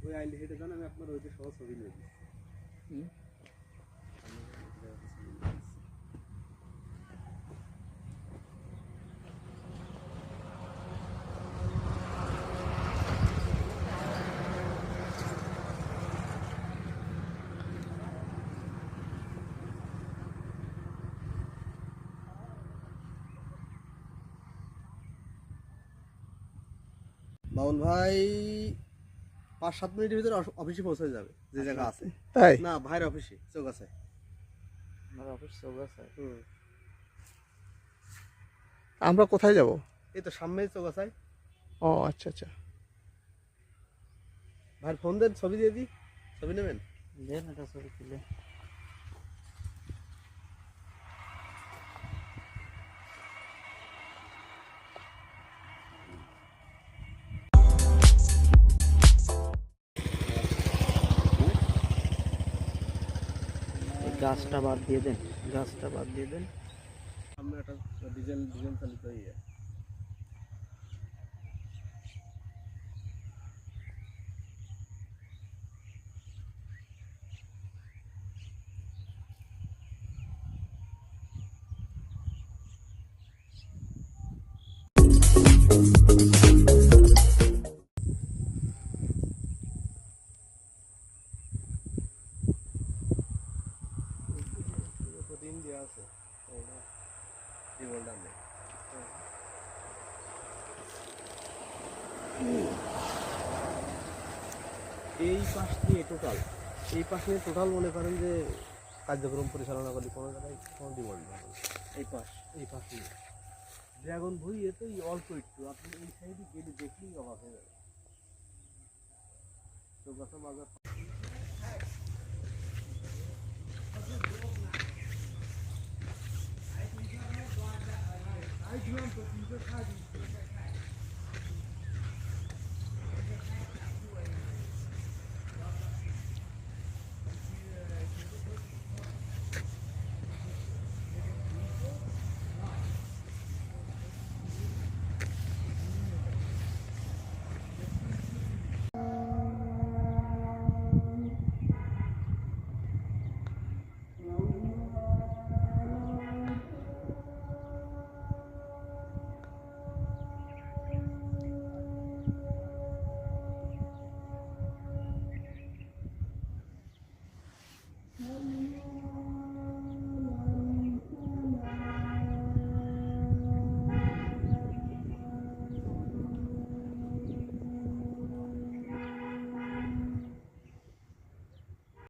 ওই আইলে হেঁটে যান, আমি আপনার ওইটা সহ ছবি নিয়ে দিচ্ছি। বাউল ভাই 5-7 মিনিটের ভিতরে অফিসে পৌঁছে যাবে, যে জায়গা আছে। তাই না, ভাইয়ের অফিসে চৌগাছায়। অফিস চৌগাছায়। আমরা কোথায় যাব? এই তো সামনে চৌগাছায়। ও আচ্ছা আচ্ছা। ভাইয়ের ফোন দেন, ছবি দিয়ে দিই। ছবি নেবেন? দেন একটা ছবি তুলে। গাছটা বাদ দিয়ে দেন, গাছটা বাদ দিয়ে দেন। সামনে একটা ডিজেল চালিত ইয়ে। দিন দেওয়া আছে এই পাশ দিয়ে টোটাল, এই পাশ নিয়ে টোটাল মনে করেন যে কার্যক্রম পরিচালনা করি, কোনো জায়গায় কোনো ডিমান্ড নেই। এই পাশ নিয়ে ড্রাগন ভুই এতেই অল্প একটু, আপনি এই সাইডে গেলে দেখলেই অবাক হয়ে যাবে। চৌগাছা বাজার